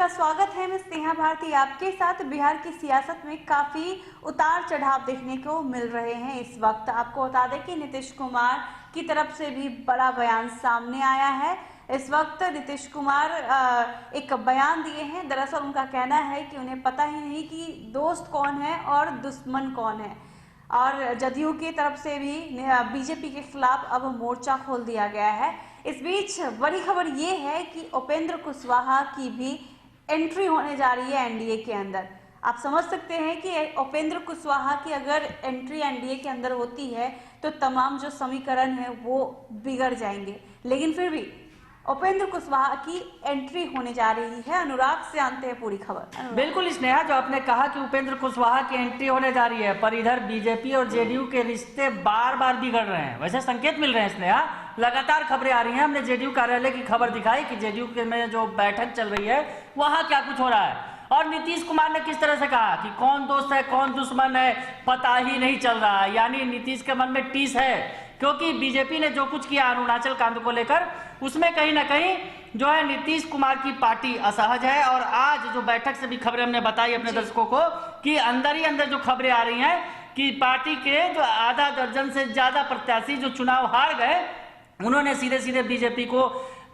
आपका स्वागत है। मैं स्नेहा भारती आपके साथ। बिहार की सियासत में काफी उतार चढ़ाव देखने को मिल रहे हैं इस वक्त। आपको बता दें कि नीतीश कुमार की तरफ से भी बड़ा बयान सामने आया है। इस वक्त नीतीश कुमार एक बयान दिए हैं। दरअसल उनका कहना है कि उन्हें पता ही नहीं कि दोस्त कौन है और दुश्मन कौन है। और जदयू की तरफ से भी बीजेपी के खिलाफ अब मोर्चा खोल दिया गया है। इस बीच बड़ी खबर ये है कि उपेंद्र कुशवाहा की भी एंट्री होने जा रही है एनडीए के अंदर। आप समझ सकते हैं कि उपेंद्र कुशवाहा की अगर एंट्री एनडीए के अंदर होती है तो तमाम जो समीकरण है वो बिगड़ जाएंगे। लेकिन फिर भी उपेंद्र कुशवाहा की एंट्री होने जा रही है। अनुराग से जानते हैं पूरी खबर। बिल्कुल स्नेहा, जो आपने कहा कि उपेंद्र कुशवाहा की एंट्री होने जा रही है, पर इधर बीजेपी और जेडीयू के रिश्ते बार बार बिगड़ रहे हैं। वैसे संकेत मिल रहे हैं स्नेहा, लगातार खबरें आ रही हैं। हमने जेडीयू कार्यालय की खबर दिखाई कि जेडीयू के में जो बैठक चल रही है वहां क्या कुछ हो रहा है, और नीतीश कुमार ने किस तरह से कहा कि कौन दोस्त है कौन दुश्मन है पता ही नहीं चल रहा है। यानी नीतीश के मन में टीस है, क्योंकि बीजेपी ने जो कुछ किया अरुणाचल कांड को लेकर, उसमें कहीं ना कहीं जो है नीतीश कुमार की पार्टी असहज है। और आज जो बैठक से भी खबरें हमने बताई अपने दर्शकों को कि अंदर ही अंदर जो खबरें आ रही हैं कि पार्टी के जो आधा दर्जन से ज्यादा प्रत्याशी जो चुनाव हार गए, उन्होंने सीधे सीधे बीजेपी को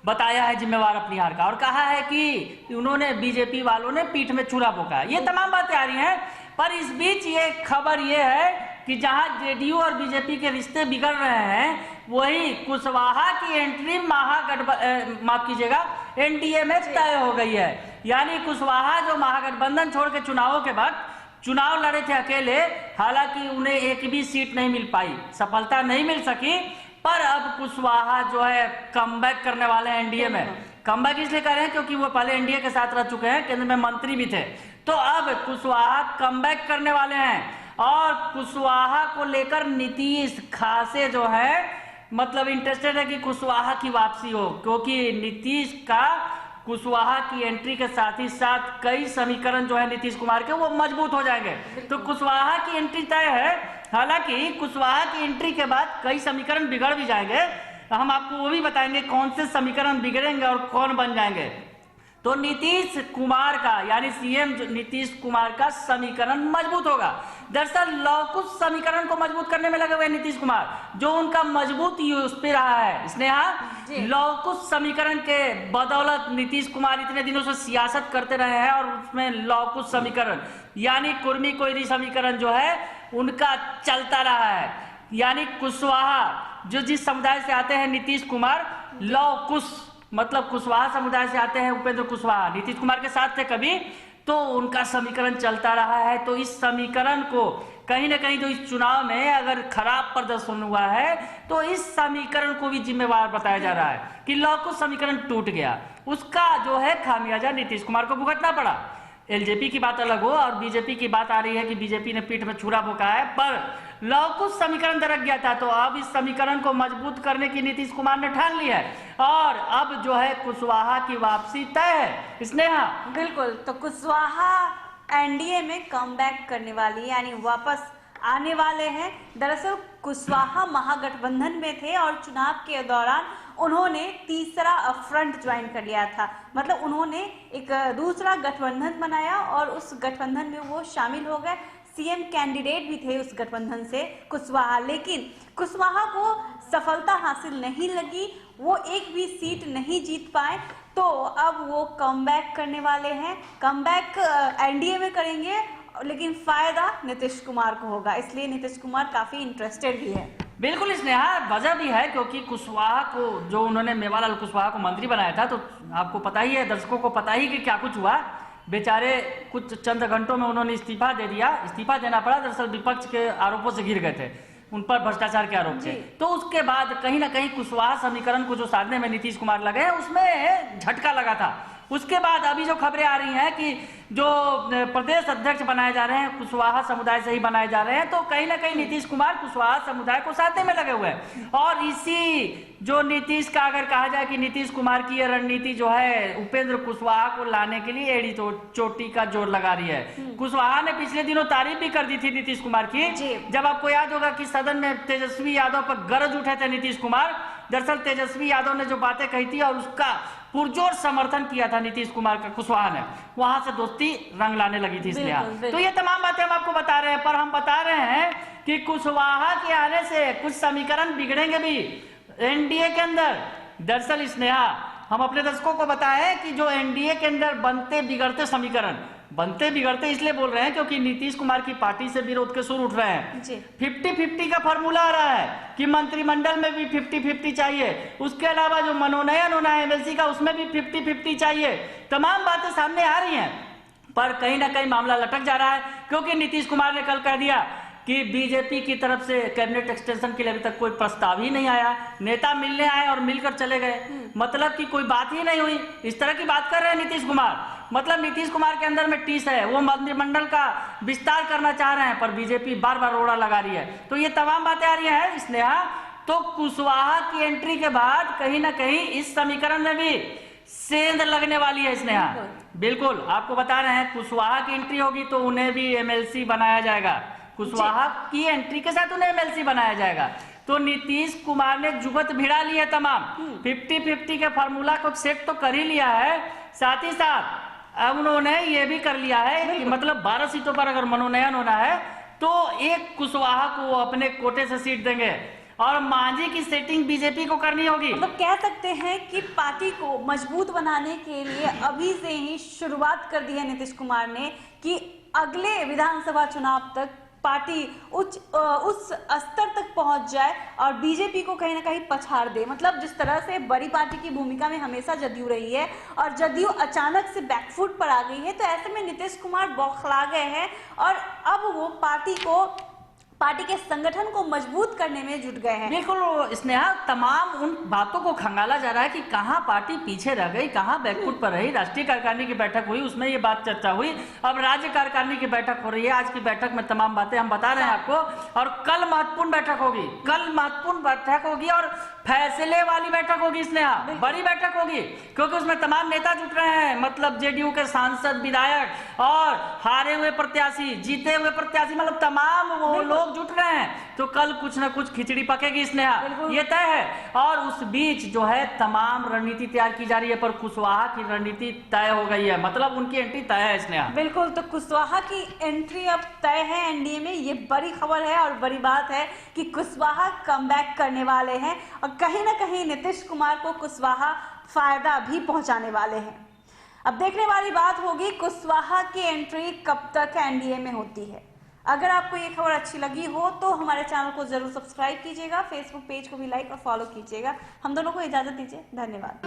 बताया है जिम्मेवार अपनी हार का, और कहा है कि उन्होंने बीजेपी वालों ने पीठ में छुरा भोंका। ये तमाम बातें आ रही हैं। पर इस बीच ये खबर ये है कि जहां जेडीयू और बीजेपी के रिश्ते बिगड़ रहे हैं, वही कुशवाहा की एंट्री माफ कीजिएगा एनडीए में तय हो गई है। यानी कुशवाहा जो महागठबंधन छोड़ के चुनावों के वक्त चुनाव लड़े थे अकेले, हालांकि उन्हें एक भी सीट नहीं मिल पाई, सफलता नहीं मिल सकी, पर अब कुशवाहा जो है कमबैक करने वाले हैं एनडीए में। कमबैक इसलिए कर रहे हैं क्योंकि वो पहले एनडीए के साथ रह चुके हैं, केंद्र में मंत्री भी थे। तो अब कुशवाहा कमबैक करने वाले हैं, और कुशवाहा को लेकर नीतीश खासे जो है मतलब इंटरेस्टेड है कि कुशवाहा की वापसी हो, क्योंकि नीतीश का कुशवाहा की एंट्री के साथ ही साथ कई समीकरण जो है नीतीश कुमार के वो मजबूत हो जाएंगे। तो कुशवाहा की एंट्री तय है। हालांकि कुशवाहा की एंट्री के बाद कई समीकरण बिगड़ भी जाएंगे। हम आपको वो भी बताएंगे कौन से समीकरण बिगड़ेंगे और कौन बन जाएंगे। तो नीतीश कुमार का यानी सीएम नीतीश कुमार का समीकरण मजबूत होगा। दरअसल लौकुश समीकरण को मजबूत करने में लगे हुए नीतीश कुमार, जो उनका मजबूत यूएसपी रहा है स्नेहा। लौकुश समीकरण के बदौलत नीतीश कुमार इतने दिनों से सियासत करते रहे हैं, और उसमें लौकुश समीकरण यानी कुर्मी कोयरी समीकरण जो है उनका चलता रहा है। यानी कुशवाहा जो जिस समुदाय से आते हैं नीतीश कुमार, लौकुश मतलब कुशवाहा समुदाय से आते हैं उपेंद्र कुशवाहा, नीतीश कुमार के साथ थे कभी, तो उनका समीकरण चलता रहा है। तो इस समीकरण को कहीं ना कहीं जो इस चुनाव में अगर खराब प्रदर्शन हुआ है, तो इस समीकरण को भी जिम्मेवार बताया जा रहा है कि लौकुश समीकरण टूट गया, उसका जो है खामियाजा नीतीश कुमार को भुगतना पड़ा। एलजेपी की बात अलग हो, और बीजेपी की बात आ रही है कि बीजेपी ने पीठ में छुरा भोंका है, पर लौकुश समीकरण दरक गया था। तो अब इस समीकरण को मजबूत करने की नीतीश कुमार ने ठान ली है, और अब जो है कुशवाहा की वापसी तय है स्नेहा। बिल्कुल, तो कुशवाहा एनडीए में कमबैक करने वाली यानी वापस आने वाले हैं। दरअसल कुशवाहा महागठबंधन में थे और चुनाव के दौरान उन्होंने तीसरा फ्रंट ज्वाइन कर लिया था। मतलब उन्होंने एक दूसरा गठबंधन बनाया और उस गठबंधन में वो शामिल हो गए। सीएम कैंडिडेट भी थे उस गठबंधन से कुशवाहा, लेकिन कुशवाहा को सफलता हासिल नहीं लगी, वो एक भी सीट नहीं जीत पाए। तो अब वो कमबैक करने वाले हैं। कमबैक एनडीए में करेंगे, लेकिन फायदा नीतीश कुमार को होगा, इसलिए नीतीश कुमार काफी इंटरेस्टेड भी है। बिल्कुल स्नेहा, वजह भी है क्योंकि कुशवाहा को जो उन्होंने मेवालाल कुशवाहा को मंत्री बनाया था, तो आपको पता ही है, दर्शकों को पता ही कि क्या कुछ हुआ। बेचारे कुछ चंद घंटों में उन्होंने इस्तीफा दे दिया, इस्तीफा देना पड़ा। दरअसल विपक्ष के आरोपों से घिर गए थे, उन पर भ्रष्टाचार के आरोप थे। तो उसके बाद कहीं ना कहीं कुशवाहा समीकरण को जो साधने में नीतीश कुमार लगे, उसमें झटका लगा था। उसके बाद अभी जो खबरें आ रही हैं कि जो प्रदेश अध्यक्ष बनाए जा रहे हैं कुशवाहा समुदाय से ही बनाए जा रहे हैं, तो कहीं ना कहीं नीतीश कुमार कुशवाहा समुदाय को साधने में लगे हुए हैं। और इसी जो नीतीश का अगर कहा जाए कि नीतीश कुमार की ये रणनीति जो है उपेंद्र कुशवाहा को लाने के लिए एड़ी तो चोटी का जोर लगा रही है। कुशवाहा ने पिछले दिनों तारीफ भी कर दी थी नीतीश कुमार की, जब आपको याद होगा कि सदन में तेजस्वी यादव पर गरज उठे थे नीतीश कुमार, दरअसल तेजस्वी यादव ने जो बातें कही थी और उसका पुरजोर समर्थन किया था नीतीश कुमार का कुशवाहा ने, वहां से दोस्ती रंग लाने लगी थी स्नेहा। तो ये तमाम बातें हम आपको बता रहे हैं, पर हम बता रहे हैं कि कुशवाहा के आने से कुछ समीकरण बिगड़ेंगे भी एनडीए के अंदर। दरअसल स्नेहा, हम अपने दर्शकों को बताएं कि जो एनडीए के अंदर बनते बिगड़ते समीकरण, बनते बिगड़ते इसलिए बोल रहे हैं क्योंकि नीतीश कुमार की पार्टी से विरोध के सुर उठ रहे हैं। 50-50 का फॉर्मूला आ रहा है कि मंत्रिमंडल में भी 50-50 चाहिए, उसके अलावा जो मनोनयन होना है एमएलसी का उसमें भी 50-50 चाहिए। तमाम बातें सामने आ रही हैं, पर कहीं ना कहीं मामला लटक जा रहा है क्योंकि नीतीश कुमार ने कल कह दिया कि बीजेपी की तरफ से कैबिनेट एक्सटेंशन के लिए अभी तक कोई प्रस्ताव ही नहीं आया। नेता मिलने आए और मिलकर चले गए, मतलब कि कोई बात ही नहीं हुई। इस तरह की बात कर रहे हैं नीतीश कुमार। मतलब नीतीश कुमार के अंदर में टीस है, वो मंत्रिमंडल का विस्तार करना चाह रहे हैं, पर बीजेपी बार बार रोड़ा लगा रही है। तो ये तमाम बातें आ रही हैं स्नेहा। तो कुशवाहा की एंट्री के बाद कहीं ना कहीं इस समीकरण में भी सेंध लगने वाली है स्नेहा। बिल्कुल आपको बता रहे हैं, कुशवाहा की एंट्री होगी तो उन्हें भी एमएलसी बनाया जाएगा। कुशवाहा की एंट्री के साथ उन्हें एमएलसी बनाया जाएगा। तो नीतीश कुमार ने जुगत भिड़ा ली है तमाम, 50-50 के फार्मूला को सेट तो कर ही लिया है, साथ ही साथ अब उन्होंने ये भी कर लिया है कि मतलब 12 सीटों पर अगर मनोनयन होना है तो एक कुशवाहा को वो अपने कोटे से सीट देंगे और मांझी की सेटिंग बीजेपी को करनी होगी। मतलब कह सकते हैं कि पार्टी को मजबूत बनाने के लिए अभी से ही शुरुआत कर दी है नीतीश कुमार ने कि अगले विधानसभा चुनाव तक पार्टी उस स्तर तक पहुंच जाए और बीजेपी को कहीं ना कहीं पछाड़ दे। मतलब जिस तरह से बड़ी पार्टी की भूमिका में हमेशा जदयू रही है और जदयू अचानक से बैकफुट पर आ गई है, तो ऐसे में नीतीश कुमार बौखला गए हैं और अब वो पार्टी के संगठन को मजबूत करने में जुट गए हैं। बिल्कुल स्नेहा, तमाम उन बातों को खंगाला जा रहा है कि कहां पार्टी पीछे रह गई, कहां बैकफुट पर रही। राष्ट्रीय कार्यकारिणी की बैठक हुई, उसमें ये बात चर्चा हुई। अब राज्य कार्यकारिणी की बैठक हो रही है, आज की बैठक में तमाम बातें हम बता रहे हैं आपको। और कल महत्वपूर्ण बैठक होगी, कल महत्वपूर्ण बैठक होगी और फैसले वाली बैठक होगी स्नेहा, बड़ी बैठक होगी क्योंकि उसमें तमाम नेता जुट रहे हैं। मतलब जेडीयू के सांसद, विधायक और हारे हुए प्रत्याशी, जीते हुए प्रत्याशी, मतलब तमाम वो लोग जुट रहे हैं। तो कल कुछ ना कुछ खिचड़ी पकेगी स्नेहा, ये तय है। और उस बीच जो है तमाम रणनीति तैयार की जा रही है, पर कुशवाहा की रणनीति तय हो गई है, मतलब उनकी एंट्री तय है स्नेहा। बिल्कुल, तो कुशवाहा की एंट्री अब तय है एनडीए में, ये बड़ी खबर है और बड़ी बात है कि कुशवाहा कमबैक करने वाले हैं और कहीं ना कहीं नीतीश कुमार को कुशवाहा फायदा भी पहुंचाने वाले हैं। अब देखने वाली बात होगी कुशवाहा की एंट्री कब तक एनडीए में होती है। अगर आपको ये खबर अच्छी लगी हो तो हमारे चैनल को जरूर सब्सक्राइब कीजिएगा, फेसबुक पेज को भी लाइक और फॉलो कीजिएगा। हम दोनों को इजाजत दीजिए, धन्यवाद।